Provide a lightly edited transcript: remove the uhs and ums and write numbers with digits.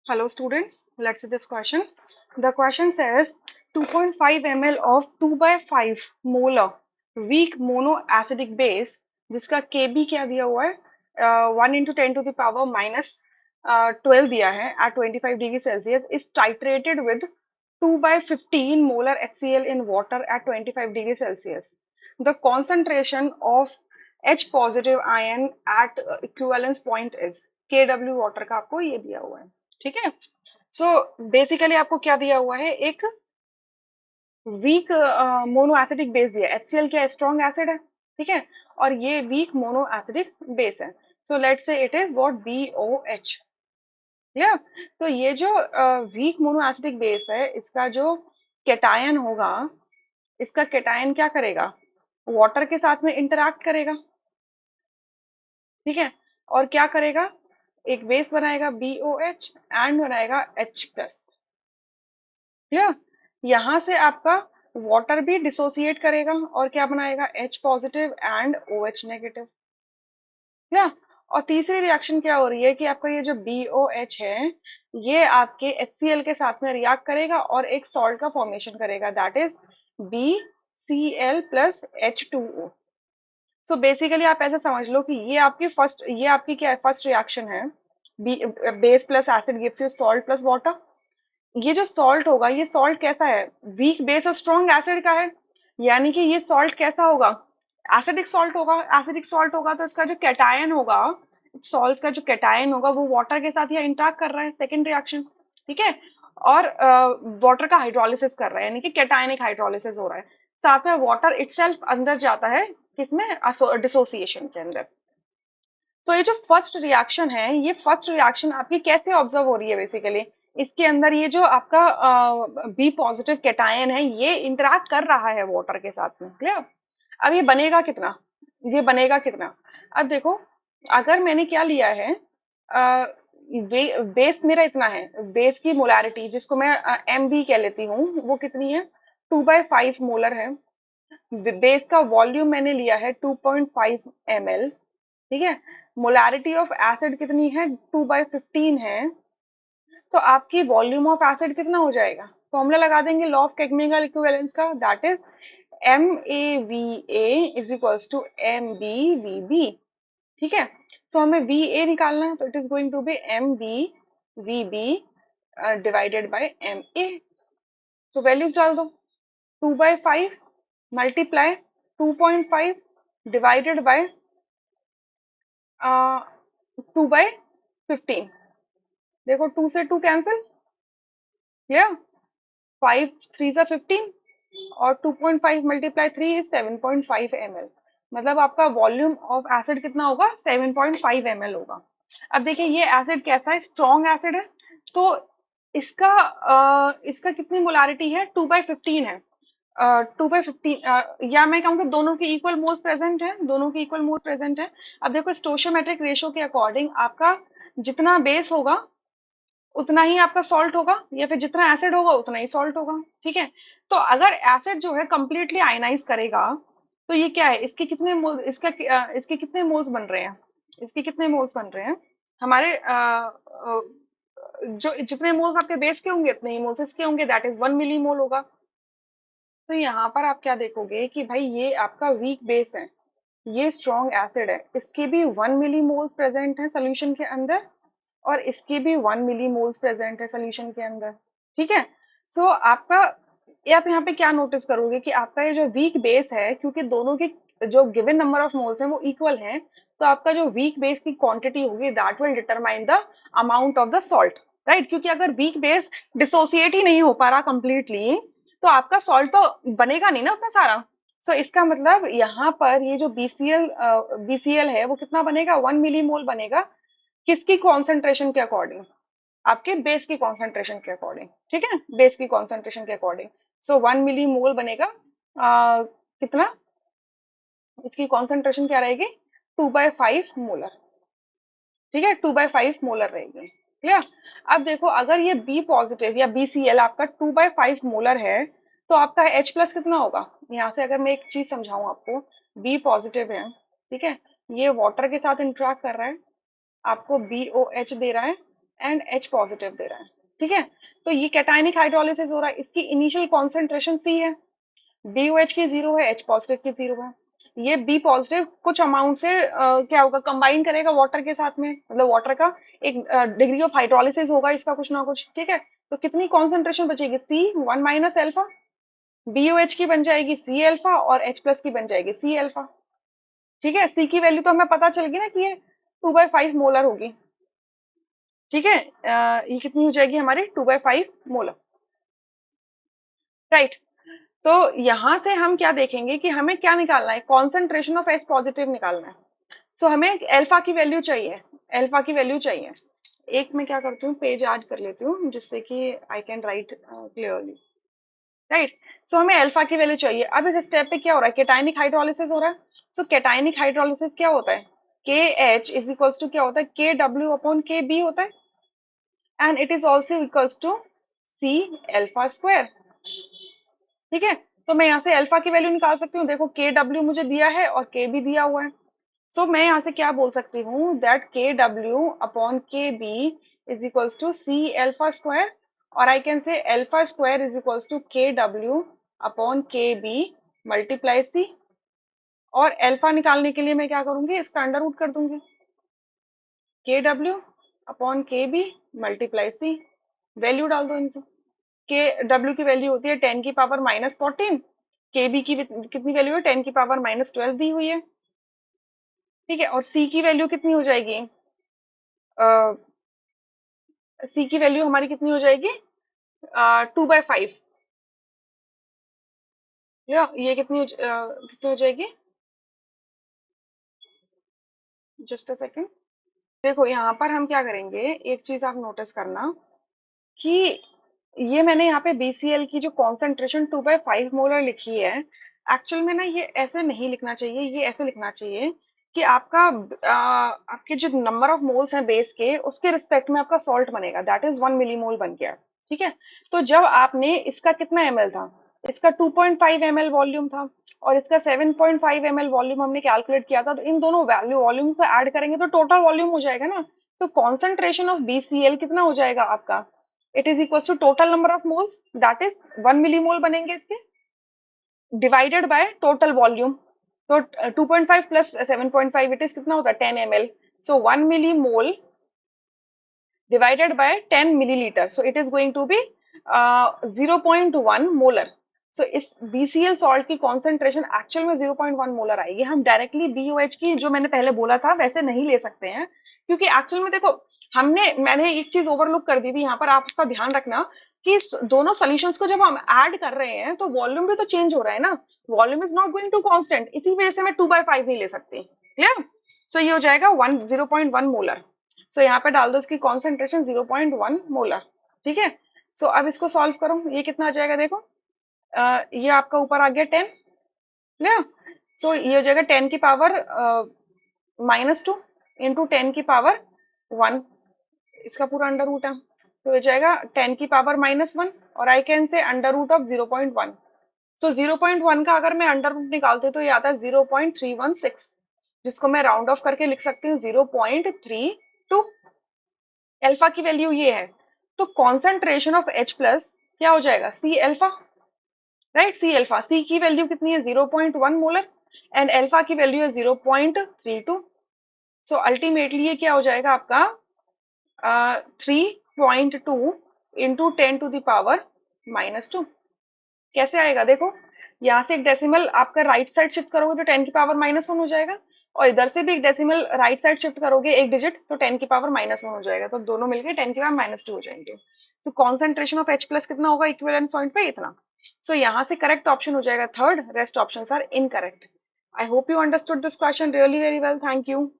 Hello students, let's see this question. The question says 2.5 ml of 2 by 5 molar weak monoacidic base जिसका Kb क्या दिया हुआ है 1 into 10 to the power minus 12 दिया है at 25 degree Celsius is titrated with 2 by 15 molar HCl in water at 25 degree Celsius. The concentration of H positive ion at equivalence point is Kw water का आपको ये दिया हुआ है. ठीक है. सो बेसिकली आपको क्या दिया हुआ है, एक वीक मोनो एसिडिक बेस दिया है. HCl क्या स्ट्रॉन्ग एसिड है, ठीक है, और ये वीक मोनो एसिडिक बेस है. सो लेट से इट इज व्हाट BOH. या तो ये जो वीक मोनो एसिडिक बेस है, इसका जो कैटायन होगा, इसका कैटायन क्या करेगा, वाटर के साथ में इंटरैक्ट करेगा. ठीक है, और क्या करेगा, एक बेस बनाएगा BOH एंड बनाएगा H+. या यहां से आपका वाटर भी डिसोसिएट करेगा और क्या बनाएगा, H positive and OH negative. या और तीसरी रिएक्शन क्या हो रही है कि आपका ये जो BOH है, ये आपके HCl के साथ में रिएक्ट करेगा और एक सॉल्ट का फॉर्मेशन करेगा, that is BCl plus H2O. So basically आप ऐसा समझ लो कि ये आपकी क्या है, फर्स्ट रिएक्शन है. Base plus acid gives you salt plus water. ये जो सॉल्ट होगा, ये सॉल्ट कैसा है, वीक बेस और स्ट्रॉन्ग एसिड का है. यानी कि ये सॉल्ट कैसा होगा, एसिडिक सॉल्ट होगा. एसिडिक सॉल्ट होगा तो इसका जो कैटायन होगा, सॉल्ट का जो कैटायन होगा वो वाटर के साथ यहाँ इंटरेक्ट कर रहा है, सेकेंड रिएक्शन. ठीक है, और वाटर का हाइड्रोलिसिस कर रहा है, यानी कि कैटायनिक हाइड्रोलिसिस हो रहा है. साथ में वाटर इटसेल्फ अंदर जाता है किसमें, डिसोसिएशन के अंदर. तो ये जो फर्स्ट रिएक्शन है, ये फर्स्ट रिएक्शन आपकी कैसे ऑब्जर्व हो रही है, बेसिकली इसके अंदर ये जो आपका बी पॉजिटिव कैटायन है, ये इंटरैक्ट कर रहा है वाटर के साथ में. क्लियर. अब ये बनेगा कितना, ये बनेगा कितना. अब देखो, अगर मैंने क्या लिया है, बेस मेरा इतना है, बेस की मोलैरिटी जिसको मैं MB कह लेती हूँ, वो कितनी है, 2/5 मोलर है. बेस का वॉल्यूम मैंने लिया है 2.5 ml. ठीक है, मोलैरिटी ऑफ एसिड कितनी है, 2/15 है. तो आपकी वॉल्यूम ऑफ एसिड कितना हो जाएगा, फॉर्मूला लगा देंगे लॉ ऑफ केमिकल इक्विवेलेंस का, that is MAVA is equals to MBVB. ठीक है, सो हमें VA निकालना है, तो it is going to be MBVB divided by MA. So values डाल दो, 2/5 मल्टीप्लाई 2.5 डिवाइडेड बाय 2/15. देखो 2 से 2 कैंसिल, क्लियर. 5 3 जा 15 और 2.5 मल्टीप्लाई 3 इज 7.5 ml. मतलब आपका वॉल्यूम ऑफ एसिड कितना होगा, 7.5 ml होगा. अब देखिए ये एसिड कैसा है, स्ट्रॉन्ग एसिड है. तो इसका कितनी मोलारिटी है, 2/15 है. 2/15 या मैं कहूँगा दोनों की इक्वल मोल्स प्रेजेंट है, दोनों की इक्वल मोल प्रेजेंट है. अब देखो स्टोशियोमेट्रिक रेशियो के अकॉर्डिंग आपका जितना बेस होगा उतना ही आपका सॉल्ट होगा, या फिर जितना एसिड होगा उतना ही सॉल्ट होगा. ठीक है, तो अगर एसिड जो है कंप्लीटली आयनाइज करेगा, तो ये क्या है, इसके कितने मोल, इसके कितने मोल्स बन रहे हैं, इसके कितने मोल्स बन रहे हैं, हमारे जो जितने मोल्स आपके बेस के होंगे उतने ही मोल्स इसके होंगे, दैट इज 1 मिली मोल होगा. तो यहाँ पर आप क्या देखोगे कि भाई ये आपका वीक बेस है, ये स्ट्रॉन्ग एसिड है, इसके भी 1 मिली मोल्स प्रेजेंट है सोल्यूशन के अंदर, और इसके भी 1 मिली मोल्स प्रेजेंट है सोल्यूशन के अंदर. ठीक है, सो आपका ये आप यहाँ पे क्या नोटिस करोगे कि आपका ये जो वीक बेस है, क्योंकि दोनों के जो गिवन नंबर ऑफ मोल्स हैं वो इक्वल हैं, तो आपका जो वीक बेस की क्वांटिटी होगी that will determine the amount of the salt, right. क्योंकि अगर वीक बेस डिसोसिएट ही नहीं हो पा रहा कंप्लीटली, तो आपका सॉल्ट तो बनेगा नहीं ना उतना सारा. सो इसका मतलब यहाँ पर ये जो BCl है वो कितना बनेगा, 1 मिली मोल बनेगा. किसकी कॉन्सेंट्रेशन के अकॉर्डिंग, आपके बेस की कॉन्सेंट्रेशन के अकॉर्डिंग. ठीक है, बेस की कॉन्सेंट्रेशन के अकॉर्डिंग. सो 1 मिली मोल बनेगा कितना, इसकी कॉन्सेंट्रेशन क्या रहेगी, 2/5 मोलर. ठीक है, 2/5 मोलर रहेगी. क्लियर. अब देखो अगर ये बी पॉजिटिव या BCl आपका 2/5 मोलर है, तो आपका H+ कितना होगा. यहाँ से अगर मैं एक चीज समझाऊं आपको, बी पॉजिटिव है, ठीक है, ये वाटर के साथ इंटरेक्ट कर रहा है, आपको BOH दे रहा है, एंड H पॉजिटिव दे रहा है। ठीक है, तो ये कैटायनिक हाइड्रोलिसिस हो रहा है, इसकी इनिशियल कॉन्सेंट्रेशन C है, BOH की 0 है, H पॉजिटिव की 0 है। ये B पॉजिटिव कुछ अमाउंट से क्या होगा, कंबाइन करेगा वाटर के साथ में, मतलब वाटर का एक डिग्री ऑफ हाइड्रोलिसिस होगा इसका कुछ ना कुछ। ठीक है, तो कितनी कॉन्सेंट्रेशन बचेगी, C 1 माइनस एल्फा, BOH की बन जाएगी C अल्फा और H प्लस की बन जाएगी C अल्फा। ठीक है, C की वैल्यू तो हमें पता चल गई ना कि ये 2/5 मोलर होगी। ठीक है, ये कितनी हो जाएगी हमारी 2/5 मोलर। राइट, तो यहां से हम क्या देखेंगे कि हमें क्या निकालना है, कॉन्सेंट्रेशन ऑफ H पॉजिटिव निकालना है। सो हमें अल्फा की वैल्यू चाहिए, अल्फा की वैल्यू चाहिए। एक मैं क्या करती हूँ, पेज ऐड कर लेती हूँ जिससे कि I can write clearly. Right, so हमें अल्फा की वैल्यू चाहिए। अब इस स्टेप पे क्या हो रहा है, केटाइनिक हाइड्रोलिसिस हो रहा है। सो केटाइनिक हाइड्रोलिसिस क्या होता है, के एच इज इक्वल्स टू क्या होता है, के डब्ल्यू अपॉन के बी होता है, and it is also equals to C alpha square. ठीक है, तो मैं यहाँ से अल्फा की वैल्यू निकाल सकती हूँ, देखो के डब्ल्यू मुझे दिया है और के भी दिया हुआ है। सो मैं यहाँ से क्या बोल सकती हूँ, that K W upon K B is equals to C alpha square, और I can say alpha square is equals to K W upon K B multiply C. और अल्फा निकालने के लिए मैं क्या करूंगी, इसका अंडर रूट कर दूंगी, के W upon K B multiply सी, वैल्यू डाल दो इनकी। के डब्ल्यू की वैल्यू होती है 10⁻⁻14, के बी की कितनी वैल्यू है, 10⁻⁻12 दी हुई है। ठीक है, और सी की वैल्यू कितनी हो जाएगी, सी की वैल्यू हमारी कितनी हो जाएगी, 2/5। या ये कितनी हो जाएगी, जस्ट अ सेकेंड। देखो यहाँ पर हम क्या करेंगे, एक चीज आप नोटिस करना कि ये मैंने यहाँ पे BCl की जो कॉन्सेंट्रेशन 2/5 मोलर लिखी है, एक्चुअल में ना ये ऐसे नहीं लिखना चाहिए, ये ऐसे लिखना चाहिए कि आपका आपके जो नंबर ऑफ मोल्स हैं बेस के, उसके रिस्पेक्ट में आपका सॉल्ट बनेगा, दैट इज 1 मिलीमोल बन गया। ठीक है, तो जब आपने इसका कितना ml था, इसका 2.5 ml वॉल्यूम था और इसका 7.5 ml वॉल्यूम हमने कैलकुलेट किया था, तो इन दोनों वैल्यू वॉल्यूम को ऐड करेंगे तो टोटल वॉल्यूम हो जाएगा ना। तो कॉन्सेंट्रेशन ऑफ BCl कितना हो जाएगा आपका, it is equal to total number of moles, that is 1 millimole बनेंगे इसके, डिवाइडेड बाय टोटल वॉल्यूम। तो 2.5 प्लस 7.5 इट इज कितना होता है, 10 ml। So 1 millimole divided by 10 milliliter, so it is going to be 0.1 molar। सो इस BCl salt की concentration actual में 0.1 molar आएगी। हम डायरेक्टली BOH की जो मैंने पहले बोला था वैसे नहीं ले सकते हैं, क्योंकि एक्चुअल में देखो मैंने एक चीज ओवरलुक कर दी थी यहाँ पर, आप उसका ध्यान रखना कि दोनों सॉल्यूशंस को जब हम ऐड कर रहे हैं तो वॉल्यूम भी तो चेंज हो रहा है ना, volume is not going to constant, इसी वजह से मैं 2/5 नहीं ले सकती। क्लियर, सो ये हो जाएगा 0.1 मोलर। सो यहाँ पे डाल दो इसकी कॉन्सेंट्रेशन 0.1 मोलर। ठीक है, सो अब इसको सॉल्व करो, ये कितना आ जाएगा देखो, ये आपका ऊपर आ गया 10। क्लियर, सो ये हो जाएगा 10 की पावर -2 इंटू 10 की पावर 1, इसका पूरा अंडर रूट है, तो ये जाएगा 10 की पावर -1, और I can say under root of 0.1। So 0.1 का अगर मैं अंडर रूट निकालती हूँ तो ये आता है 0.316, जिसको मैं राउंड ऑफ करके लिख सकती हूँ 0.32। अल्फा की वैल्यू ये है, तो कॉन्सेंट्रेशन ऑफ H प्लस क्या हो जाएगा, C alpha. Right, C alpha, C की वैल्यू कितनी है 0.1 मोलर, एंड अल्फा की वैल्यू है 0.32। सो अल्टीमेटली ये क्या हो जाएगा आपका 3.2 इंटू 10⁻⁻²। कैसे आएगा देखो, यहाँ से एक डेसिमल आपका राइट साइड शिफ्ट करोगे तो 10⁻⁻1 हो जाएगा, और इधर से भी एक डेसिमल राइट साइड शिफ्ट करोगे एक डिजिट तो 10⁻⁻1 हो जाएगा, तो दोनों मिलके 10⁻⁻2 हो जाएंगे। तो कॉन्सेंट्रेशन ऑफ H प्लस कितना होगा इक्विवेलेंट पॉइंट पे, इतना। सो यहाँ से करेक्ट ऑप्शन हो जाएगा third, rest options are incorrect. I hope you understood this question really very well, thank you.